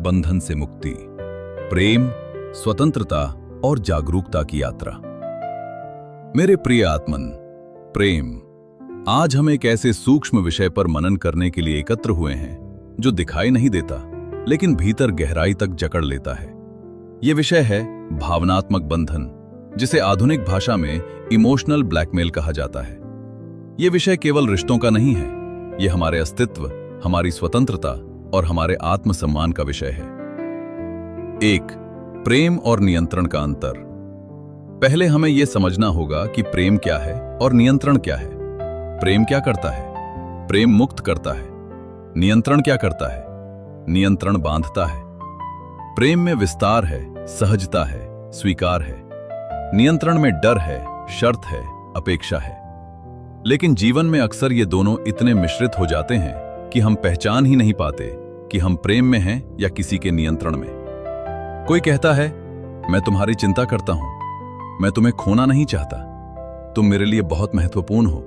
बंधन से मुक्ति, प्रेम, स्वतंत्रता और जागरूकता की यात्रा। मेरे प्रिय आत्मन, प्रेम। आज हम एक ऐसे सूक्ष्म विषय पर मनन करने के लिए एकत्र हुए हैं जो दिखाई नहीं देता लेकिन भीतर गहराई तक जकड़ लेता है। यह विषय है भावनात्मक बंधन, जिसे आधुनिक भाषा में इमोशनल ब्लैकमेल कहा जाता है। यह विषय केवल रिश्तों का नहीं है, यह हमारे अस्तित्व, हमारी स्वतंत्रता और हमारे आत्मसम्मान का विषय है। 1. प्रेम और नियंत्रण का अंतर। पहले हमें यह समझना होगा कि प्रेम क्या है और नियंत्रण क्या है। प्रेम क्या करता है? प्रेम मुक्त करता है। नियंत्रण क्या करता है? नियंत्रण बांधता है। प्रेम में विस्तार है, सहजता है, स्वीकार है। नियंत्रण में डर है, शर्त है, अपेक्षा है। लेकिन जीवन में अक्सर ये दोनों इतने मिश्रित हो जाते हैं कि हम पहचान ही नहीं पाते कि हम प्रेम में हैं या किसी के नियंत्रण में। कोई कहता है, मैं तुम्हारी चिंता करता हूं, मैं तुम्हें खोना नहीं चाहता, तुम मेरे लिए बहुत महत्वपूर्ण हो।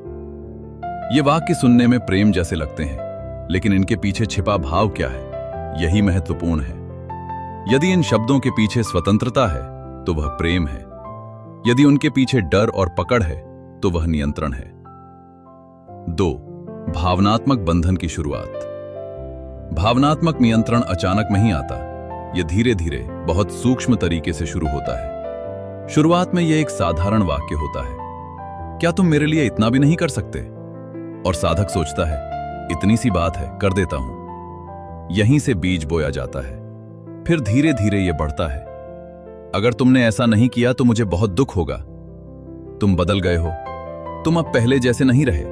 ये वाक्य सुनने में प्रेम जैसे लगते हैं, लेकिन इनके पीछे छिपा भाव क्या है, यही महत्वपूर्ण है। यदि इन शब्दों के पीछे स्वतंत्रता है तो वह प्रेम है। यदि उनके पीछे डर और पकड़ है तो वह नियंत्रण है। 2. भावनात्मक बंधन की शुरुआत। भावनात्मक नियंत्रण अचानक नहीं आता, यह धीरे धीरे बहुत सूक्ष्म तरीके से शुरू होता है। शुरुआत में यह एक साधारण वाक्य होता है, क्या तुम मेरे लिए इतना भी नहीं कर सकते? और साधक सोचता है, इतनी सी बात है, कर देता हूं। यहीं से बीज बोया जाता है। फिर धीरे धीरे यह बढ़ता है, अगर तुमने ऐसा नहीं किया तो मुझे बहुत दुख होगा। तुम बदल गए हो, तुम अब पहले जैसे नहीं रहे।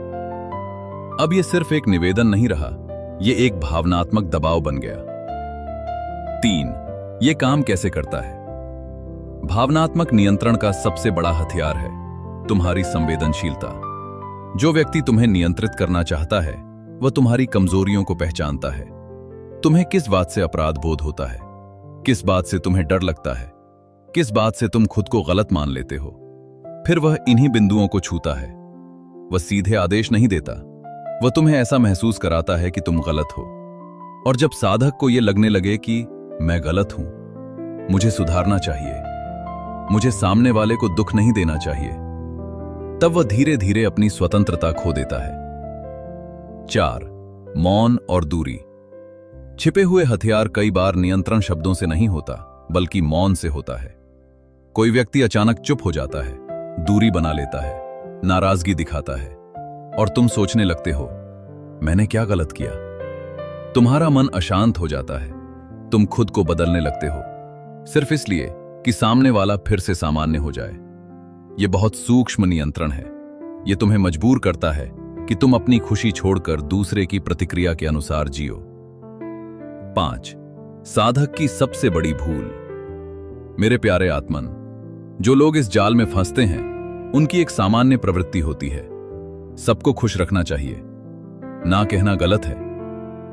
अब यह सिर्फ एक निवेदन नहीं रहा, यह एक भावनात्मक दबाव बन गया। 3. यह काम कैसे करता है? भावनात्मक नियंत्रण का सबसे बड़ा हथियार है तुम्हारी संवेदनशीलता। जो व्यक्ति तुम्हें नियंत्रित करना चाहता है वह तुम्हारी कमजोरियों को पहचानता है। तुम्हें किस बात से अपराध बोध होता है, किस बात से तुम्हें डर लगता है, किस बात से तुम खुद को गलत मान लेते हो। फिर वह इन्हीं बिंदुओं को छूता है। वह सीधे आदेश नहीं देता, वह तुम्हें ऐसा महसूस कराता है कि तुम गलत हो। और जब साधक को यह लगने लगे कि मैं गलत हूं, मुझे सुधारना चाहिए, मुझे सामने वाले को दुख नहीं देना चाहिए, तब वह धीरे धीरे अपनी स्वतंत्रता खो देता है। 4. मौन और दूरी। छिपे हुए हथियार कई बार नियंत्रण शब्दों से नहीं होता, बल्कि मौन से होता है। कोई व्यक्ति अचानक चुप हो जाता है, दूरी बना लेता है, नाराजगी दिखाता है, और तुम सोचने लगते हो, मैंने क्या गलत किया? तुम्हारा मन अशांत हो जाता है, तुम खुद को बदलने लगते हो, सिर्फ इसलिए कि सामने वाला फिर से सामान्य हो जाए। यह बहुत सूक्ष्म नियंत्रण है। यह तुम्हें मजबूर करता है कि तुम अपनी खुशी छोड़कर दूसरे की प्रतिक्रिया के अनुसार जियो। 5. साधक की सबसे बड़ी भूल। मेरे प्यारे आत्मन, जो लोग इस जाल में फंसते हैं, उनकी एक सामान्य प्रवृत्ति होती है, सबको खुश रखना चाहिए। ना कहना गलत है,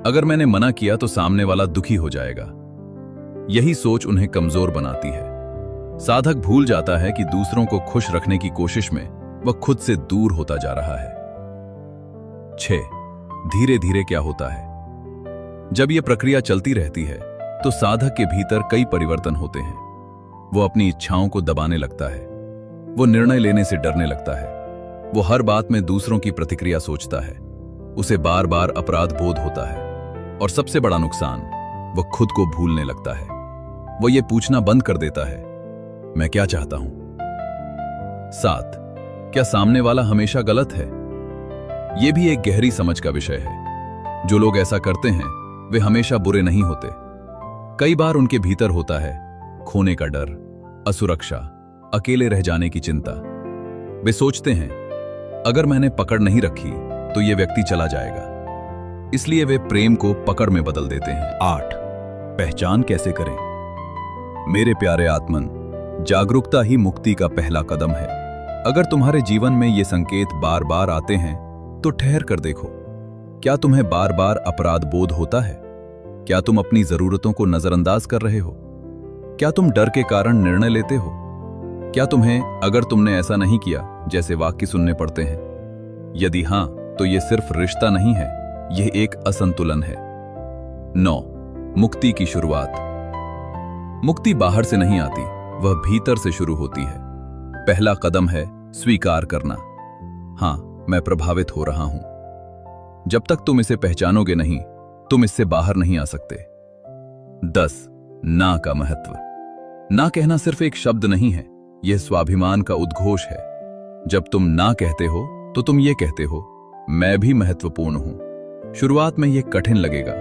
अगर मैंने मना किया तो सामने वाला दुखी हो जाएगा। यही सोच उन्हें कमजोर बनाती है। साधक भूल जाता है कि दूसरों को खुश रखने की कोशिश में वह खुद से दूर होता जा रहा है। 6. धीरे धीरे क्या होता है? जब यह प्रक्रिया चलती रहती है तो साधक के भीतर कई परिवर्तन होते हैं। वो अपनी इच्छाओं को दबाने लगता है, वो निर्णय लेने से डरने लगता है, वो हर बात में दूसरों की प्रतिक्रिया सोचता है, उसे बार बार अपराध बोध होता है, और सबसे बड़ा नुकसान, वह खुद को भूलने लगता है। वो ये पूछना बंद कर देता है, मैं क्या चाहता हूं? 7. क्या सामने वाला हमेशा गलत है? यह भी एक गहरी समझ का विषय है। जो लोग ऐसा करते हैं वे हमेशा बुरे नहीं होते। कई बार उनके भीतर होता है खोने का डर, असुरक्षा, अकेले रह जाने की चिंता। वे सोचते हैं, अगर मैंने पकड़ नहीं रखी तो यह व्यक्ति चला जाएगा, इसलिए वे प्रेम को पकड़ में बदल देते हैं। 8. पहचान कैसे करें? मेरे प्यारे आत्मन, जागरूकता ही मुक्ति का पहला कदम है। अगर तुम्हारे जीवन में ये संकेत बार बार आते हैं तो ठहर कर देखो, क्या तुम्हें बार बार अपराध बोध होता है? क्या तुम अपनी जरूरतों को नजरअंदाज कर रहे हो? क्या तुम डर के कारण निर्णय लेते हो? क्या तुम्हें अगर तुमने ऐसा नहीं किया जैसे वाक्य सुनने पड़ते हैं? यदि हां, तो यह सिर्फ रिश्ता नहीं है, यह एक असंतुलन है। 9. मुक्ति की शुरुआत। मुक्ति बाहर से नहीं आती, वह भीतर से शुरू होती है। पहला कदम है स्वीकार करना। हां, मैं प्रभावित हो रहा हूं। जब तक तुम इसे पहचानोगे नहीं, तुम इससे बाहर नहीं आ सकते। 10. ना का महत्व। ना कहना सिर्फ एक शब्द नहीं है, यह स्वाभिमान का उद्घोष है। जब तुम ना कहते हो तो तुम ये कहते हो, मैं भी महत्वपूर्ण हूं। शुरुआत में यह कठिन लगेगा,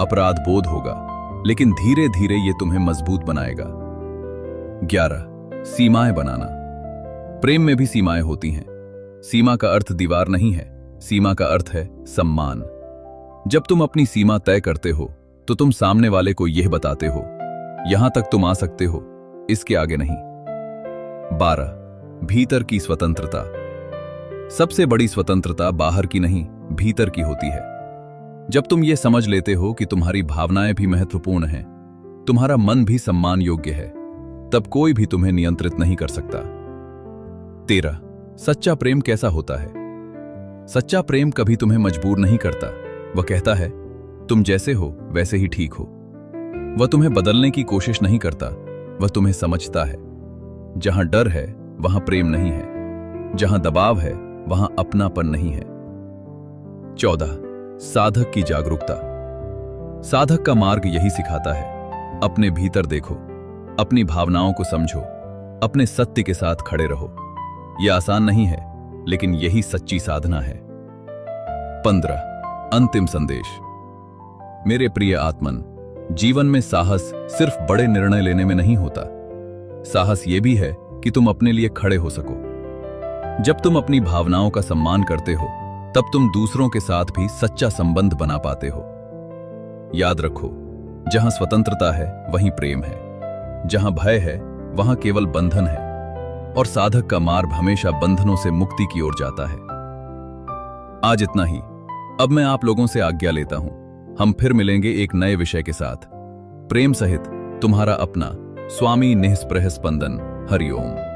अपराध बोध होगा, लेकिन धीरे धीरे यह तुम्हें मजबूत बनाएगा। 11. सीमाएं बनाना। प्रेम में भी सीमाएं होती हैं। सीमा का अर्थ दीवार नहीं है, सीमा का अर्थ है सम्मान। जब तुम अपनी सीमा तय करते हो तो तुम सामने वाले को यह बताते हो, यहां तक तुम आ सकते हो, इसके आगे नहीं। 12. भीतर की स्वतंत्रता। सबसे बड़ी स्वतंत्रता बाहर की नहीं, भीतर की होती है। जब तुम ये समझ लेते हो कि तुम्हारी भावनाएं भी महत्वपूर्ण हैं, तुम्हारा मन भी सम्मान योग्य है, तब कोई भी तुम्हें नियंत्रित नहीं कर सकता। 13. सच्चा प्रेम कैसा होता है? सच्चा प्रेम कभी तुम्हें मजबूर नहीं करता। वह कहता है, तुम जैसे हो वैसे ही ठीक हो। वह तुम्हें बदलने की कोशिश नहीं करता, वह तुम्हें समझता है। जहां डर है वहां प्रेम नहीं है, जहां दबाव है वहां अपनापन नहीं है। 14. साधक की जागरूकता। साधक का मार्ग यही सिखाता है, अपने भीतर देखो, अपनी भावनाओं को समझो, अपने सत्य के साथ खड़े रहो। यह आसान नहीं है, लेकिन यही सच्ची साधना है। 15. अंतिम संदेश। मेरे प्रिय आत्मन, जीवन में साहस सिर्फ बड़े निर्णय लेने में नहीं होता। साहस यह भी है कि तुम अपने लिए खड़े हो सको। जब तुम अपनी भावनाओं का सम्मान करते हो, तब तुम दूसरों के साथ भी सच्चा संबंध बना पाते हो। याद रखो, जहां स्वतंत्रता है वहीं प्रेम है, जहां भय है वहां केवल बंधन है, और साधक का मार्ग हमेशा बंधनों से मुक्ति की ओर जाता है। आज इतना ही। अब मैं आप लोगों से आज्ञा लेता हूं। हम फिर मिलेंगे एक नए विषय के साथ। प्रेम सहित तुम्हारा अपना स्वामी निःस्पृह स्पंदन। हरिओम।